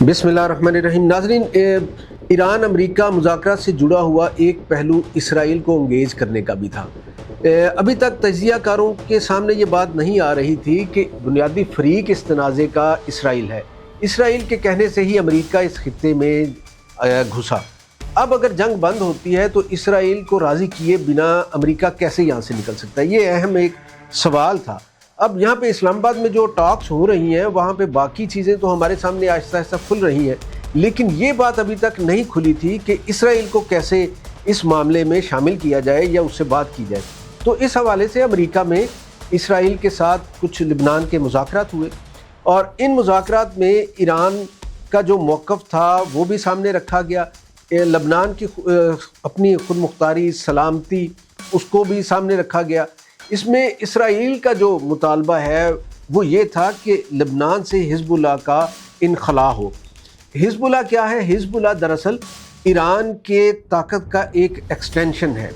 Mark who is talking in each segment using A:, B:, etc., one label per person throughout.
A: بسم اللہ الرحمن الرحیم۔ ناظرین، ایران امریکہ مذاکرات سے جڑا ہوا ایک پہلو اسرائیل کو انگیج کرنے کا بھی تھا۔ ابھی تک تجزیہ کاروں کے سامنے یہ بات نہیں آ رہی تھی کہ بنیادی فریق اس تنازع کا اسرائیل ہے۔ اسرائیل کے کہنے سے ہی امریکہ اس خطے میں گھسا۔ اب اگر جنگ بند ہوتی ہے تو اسرائیل کو راضی کیے بنا امریکہ کیسے یہاں سے نکل سکتا ہے؟ یہ اہم ایک سوال تھا۔ اب یہاں پہ اسلام آباد میں جو ٹاکس ہو رہی ہیں وہاں پہ باقی چیزیں تو ہمارے سامنے آہستہ آہستہ کھل رہی ہیں، لیکن یہ بات ابھی تک نہیں کھلی تھی کہ اسرائیل کو کیسے اس معاملے میں شامل کیا جائے یا اس سے بات کی جائے۔ تو اس حوالے سے امریکہ میں اسرائیل کے ساتھ کچھ لبنان کے مذاکرات ہوئے، اور ان مذاکرات میں ایران کا جو موقف تھا وہ بھی سامنے رکھا گیا۔ لبنان کی اپنی خود مختاری، سلامتی، اس کو بھی سامنے رکھا گیا۔ اس میں اسرائیل کا جو مطالبہ ہے وہ یہ تھا کہ لبنان سے حزب اللہ کا انخلاء ہو۔ حزب اللہ کیا ہے؟ حزب اللہ دراصل ایران کے طاقت کا ایک ایکسٹینشن ہے۔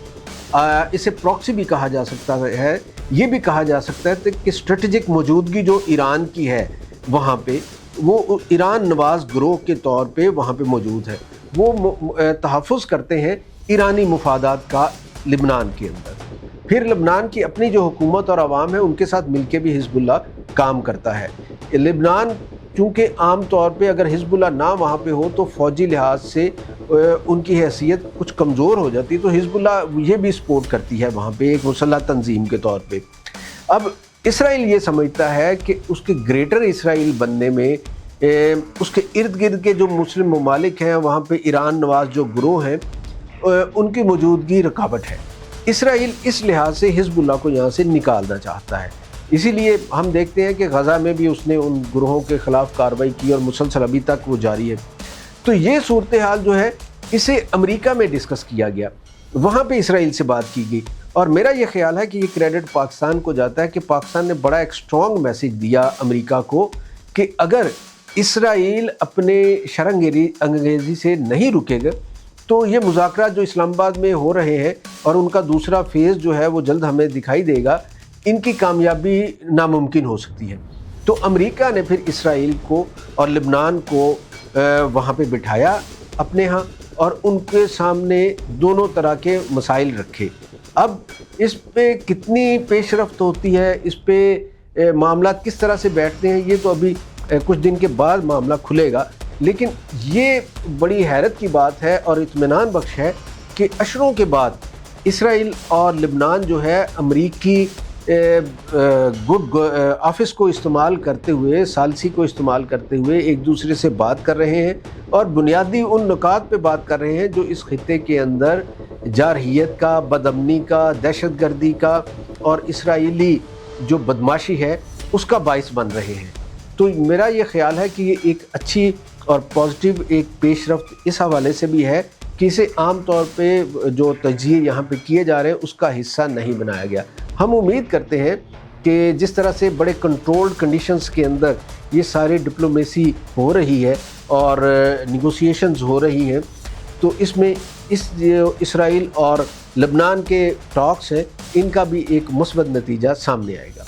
A: اسے پراکسی بھی کہا جا سکتا ہے۔ یہ بھی کہا جا سکتا ہے کہ اسٹریٹجک موجودگی جو ایران کی ہے وہاں پہ، وہ ایران نواز گروہ کے طور پہ وہاں پہ موجود ہے۔ وہ تحفظ کرتے ہیں ایرانی مفادات کا لبنان کے اندر۔ پھر لبنان کی اپنی جو حکومت اور عوام ہے ان کے ساتھ مل کے بھی حزب اللہ کام کرتا ہے۔ لبنان چونکہ عام طور پہ اگر حزب اللہ نہ وہاں پہ ہو تو فوجی لحاظ سے ان کی حیثیت کچھ کمزور ہو جاتی، تو حزب اللہ یہ بھی سپورٹ کرتی ہے وہاں پہ ایک مسلح تنظیم کے طور پہ۔ اب اسرائیل یہ سمجھتا ہے کہ اس کے گریٹر اسرائیل بننے میں اس کے ارد گرد کے جو مسلم ممالک ہیں وہاں پہ ایران نواز جو گروہ ہیں ان کی موجودگی رکاوٹ ہے۔ اسرائیل اس لحاظ سے حزب اللہ کو یہاں سے نکالنا چاہتا ہے، اسی لیے ہم دیکھتے ہیں کہ غزہ میں بھی اس نے ان گروہوں کے خلاف کارروائی کی اور مسلسل ابھی تک وہ جاری ہے۔ تو یہ صورتحال جو ہے اسے امریکہ میں ڈسکس کیا گیا، وہاں پہ اسرائیل سے بات کی گئی، اور میرا یہ خیال ہے کہ یہ کریڈٹ پاکستان کو جاتا ہے کہ پاکستان نے بڑا ایک اسٹرانگ میسیج دیا امریکہ کو کہ اگر اسرائیل اپنے شرنگ انگیزی سے نہیں رکے گا تو یہ مذاکرات جو اسلام آباد میں ہو رہے ہیں اور ان کا دوسرا فیز جو ہے وہ جلد ہمیں دکھائی دے گا، ان کی کامیابی ناممکن ہو سکتی ہے۔ تو امریکہ نے پھر اسرائیل کو اور لبنان کو وہاں پہ بٹھایا اپنے ہاں، اور ان کے سامنے دونوں طرح کے مسائل رکھے۔ اب اس پہ کتنی پیش رفت ہوتی ہے، اس پہ معاملات کس طرح سے بیٹھتے ہیں، یہ تو ابھی کچھ دن کے بعد معاملہ کھلے گا، لیکن یہ بڑی حیرت کی بات ہے اور اطمینان بخش ہے کہ اشروں کے بعد اسرائیل اور لبنان جو ہے امریکی گڈ آفس کو استعمال کرتے ہوئے، ثالثی کو استعمال کرتے ہوئے ایک دوسرے سے بات کر رہے ہیں، اور بنیادی ان نکات پہ بات کر رہے ہیں جو اس خطے کے اندر جارحیت کا، بدامنی کا، دہشت گردی کا اور اسرائیلی جو بدماشی ہے اس کا باعث بن رہے ہیں۔ تو میرا یہ خیال ہے کہ یہ ایک اچھی اور پازیٹیو ایک پیش رفت اس حوالے سے بھی ہے کہ اسے عام طور پہ جو تجزیے یہاں پہ کیے جا رہے ہیں اس کا حصہ نہیں بنایا گیا۔ ہم امید کرتے ہیں کہ جس طرح سے بڑے کنٹرولڈ کنڈیشنز کے اندر یہ ساری ڈپلومیسی ہو رہی ہے اور نیگوسیشنز ہو رہی ہیں، تو اس میں اسرائیل اور لبنان کے ٹاکس ہیں ان کا بھی ایک مثبت نتیجہ سامنے آئے گا۔